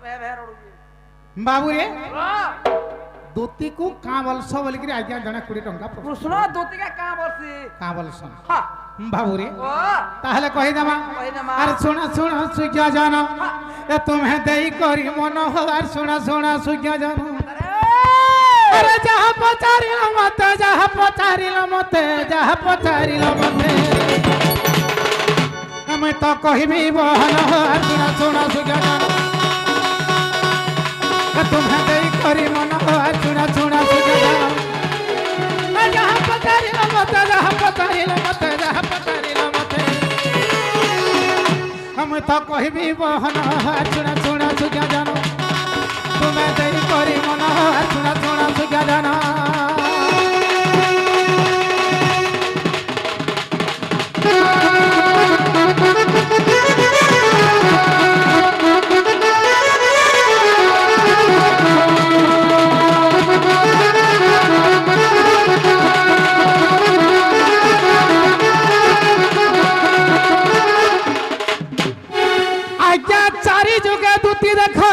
बाबू रे दोती को का बोलस बोल के आज्ञा जने 20 टंका कृष्ण दोती का बोलस हां बाबू रे ताहले कहि दमा अरे सुना सुना सुज्ञा जाना ए तुम्हें देई करी मन हो अरे सुना सुना सुज्ञा जाना अरे जहां पचारिलो मते जहां पचारिलो मते जहां पचारिलो मते मैं तो कहबी बहन हो अरे सुना सुना सुज्ञा जाना तुम्हें देई करी मन हो अरे सुना सुना सुज्ञा जाना जहां पचारिलो मते जहां पचारिलो मते जहां पचारिलो मते हम तो कहबी बहन हो अरे सुना सुना सुज्ञा जाना तुम्हें देई करी मन हो अरे सुना सुना सुज्ञा जाना देखा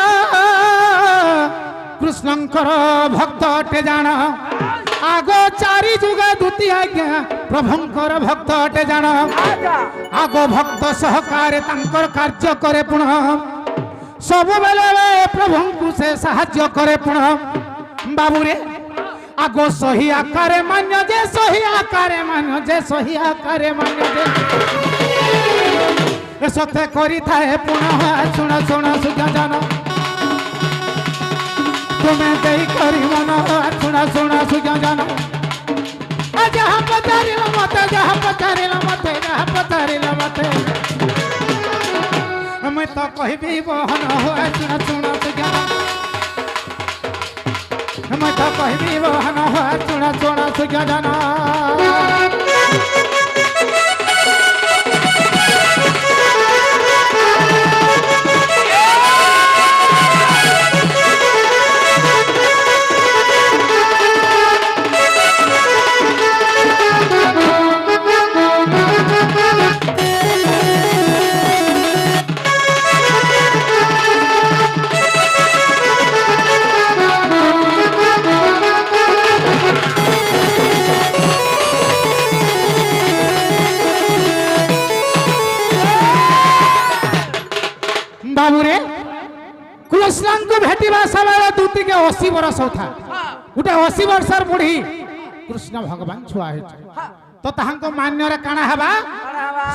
कृष्णंकर भक्त अटे जान आगो चारि जुग दूती आज्ञा प्रभुंकर भक्त अटे जान आगो भक्त सहकार तांकर कार्य करे पुनः सब बेले प्रभु को से साहाय्य करे पुनः बाबू रे आगो सही आकारे मान्य जे सही आकारे मान्य जे सही आकारे मान्य जे सत्य करी थाए पुनः सुना सुना सुज्ञा जान तुम्हें देई करी मन सुना सुना सुज्ञा जान जहाँ पचारिल मते जहाँ पचारिल मते जहाँ पचारिल मते मैं तो कहबी बहन हो सुना सुना सुज्ञा मैं तो कहबी बहन हो सुना सुना सुज्ञा जान बाबू रे कृष्ण को भेटिबा समय दूती के 80 वर्ष होता उठे 80 वर्ष बुढ़ी कृष्ण भगवान छुआ है तो ताहां मान्य रे काना हेबा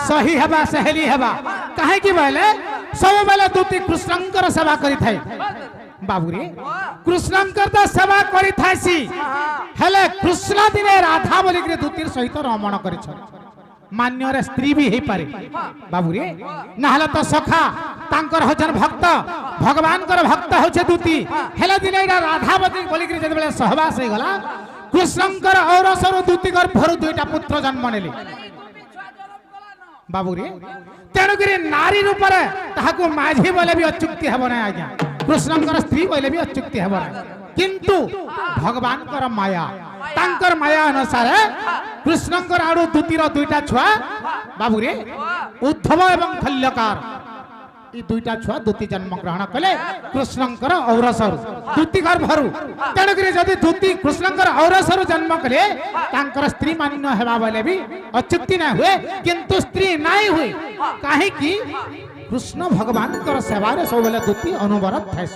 सही हेबा सहेली हेबा काहे कि बोले सब बेले दूती कृष्णंकर सेवा करि थाई बाबू रे कृष्णंकर तो सेवा करि थाईसी हेले कृष्ण दिने राधा बोली के दूतीर सहित रमण करि छ मान्य रे स्त्री भी हे पारे बाबू रे नहले तो सखा तांकर हजन भक्त भगवान कर भक्त होचे दूती हेले दिने राधावती बोली के जदबेले सहवास हे गला कृष्णंकर और सर दूती कर भर दुईटा पुत्र जन्म नेले बाबू रे तेणु गिरी नारी रूप रे ताहाको माझी बोले भी अचुक्ति हेबो ना आज्ञा कृष्णंकर स्त्री बोले भी अचुक्ति हेबो ना किंतु भगवान कर माया तांकर माया अनुसार कृष्णंकर आड़ू दूतीर दुईटा छुआ बाबू रे उद्धव एवं खल्यकार ई दुईटा छुआ दूती जन्म ग्रहण कले कृष्णंकर औरसरु दूती गर्भरु तेणुकरी जदि दूती कृष्णंकर औरसरु जन्म कले तांकर स्त्री मान्य हेबा बोले भी अचुक्ति ना हुए किंतु स्त्री नाई हुए काहे कि कृष्ण भगवान कर सेवारे सब बेले दूती अनुवरत थाइस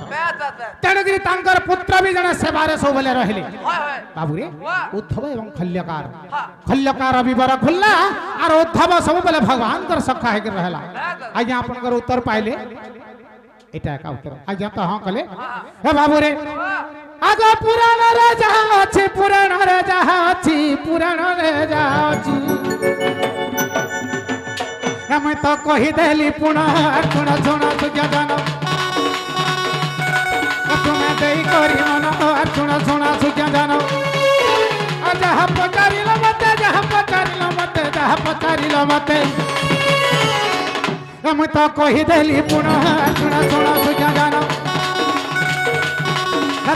तेणुकरी तांकर पुत्र भी जने सेवारे सब बेले रहले बाबू रे उद्धव एवं खल्यकार खल्यकार विवर खुल्ला और उद्धव सब बेले भगवान कर सखा है रहला आज्ञा आपनकर उत्तर पाइले एटा का उत्तर आज्ञा तो हां कले हे बाबू रे आगो पुराण रे जहां अछि पुराण रे जहां अछि पुराण रे जहां अछि मैं तो कही देली पुनः सुना सुना सुज्ञा जान तुम्हें देई करी मन सुना सुना सुज्ञा जान जहाँ पचारिल मते जहाँ पचारिल मते जहाँ पचारिल मते मैं तो कही देली पुनः सुना सुना सुज्ञा जान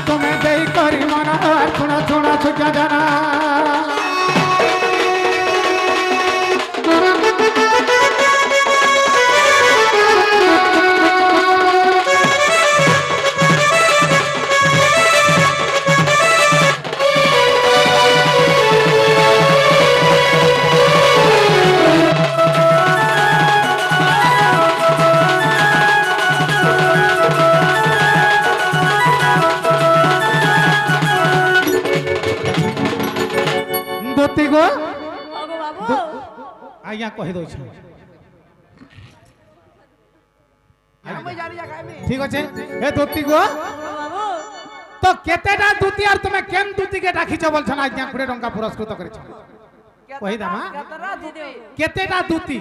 तुम्हें देई करी मन सुना सुना सुज्ञा जान আজ্ঞা কহি দଉଛି আমি জানি যা খাইমি ঠিক আছে এ ধুতি গো তো কেতেটা দুতি আর তুমি কেন দুতিকে ডাকিছ বলছ না আজ্ঞা 20 টঙ্কা পুরস্কৃত করেছ কহি দামা কেতরা দিদি কেতেটা দুতি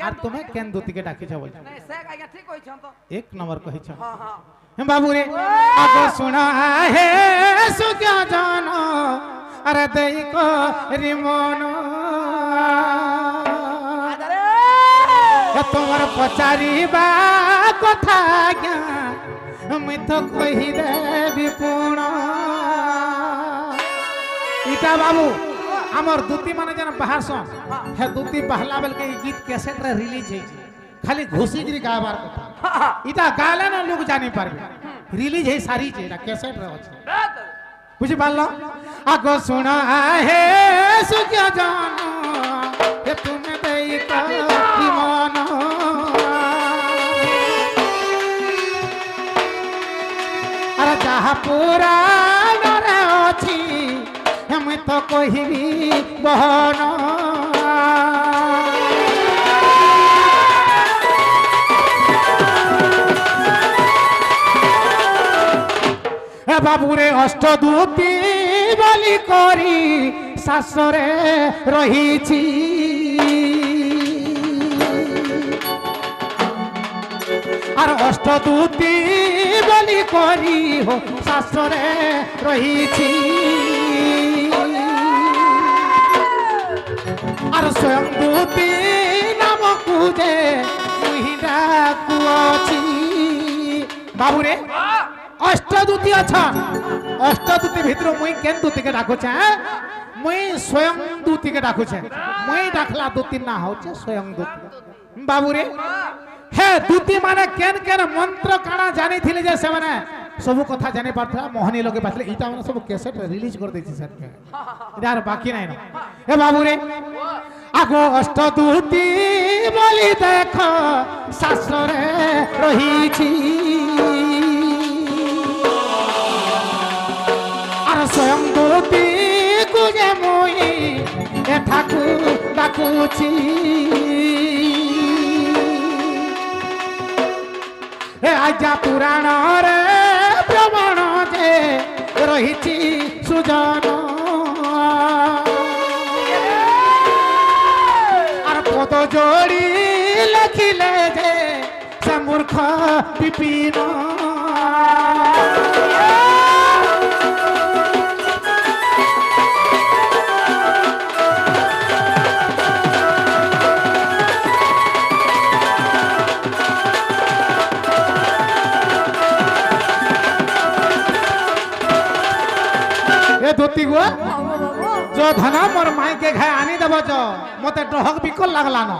আর তুমি কেন দুতিকে ডাকিছ বলছ নাই সে আজ্ঞা ঠিক কইছন তো এক নম্বর কহিছ হ্যাঁ হ্যাঁ হে বাবু রে আগো শুনা হে সুজ্ঞা জান আরে দেই কো রিমন তোমার পচারিবা কথা আজ্ঞা আমি তো কহি দেবি পুণ ইটা বাবু আমার দুতি মানে যেন বাহারসন হে দুতি বাহলা বেলকে এই গীত ক্যাসেট রে রিলিজ হইছে খালি ঘুষি গিরি গাবার কথা ইটা গালে না লোক জানি পারবে রিলিজ হই সারিছে এটা ক্যাসেট রে আছে বুঝি পারলো আগো শোনা হে সুজ্ঞা জান হে তুমি দেই কি মন আরে যাহা পুরাণরে অছি আমি তো কহিবি বহন হে বাবুরে অষ্টদূতি বলি করি শাস্ত্রে রহিছি আর অষ্টদূতি বলি করি শাস্ত্রে রহিছি আর স্বয়ং দূতি নামকু যে মুহি ডাকুছি বাবুরে অষ্টদূতি অছ অষ্টদূতি ভিতর মুই কেন দূতিকে ডাকুছে মুই স্বয়ং দূতিকে ডাকুছে মুই ডাকলা দূতি না হচ্ছে স্বয়ং দূতি বাবুরে হে দূতি মানে কেন কেন মন্ত্র কানা জানিছিলে যে সে মানে সব কথা জানি পারথা মোহনী লোকে পাইলে এটা মানে সব ক্যাসেট রিলিজ করে দিয়েছি স্যার এটা আর বাকি নাই না হে বাবুরে আগো অষ্টদূতি বলি দেখো শাস্ত্রে রহিছি আর স্বয়ং দূতি কুজে মুই এঠাকু ডাকুছি হে আজ্ঞা পুরাণ রে প্রমাণ যে রহিছি সুজন আর পদ যোড়ি লেখিলে যে সে মূর্খ বিপিন ধুতি গো जो धना मोर माई के घाय आनी देव जो मते डहक बिकल लागला न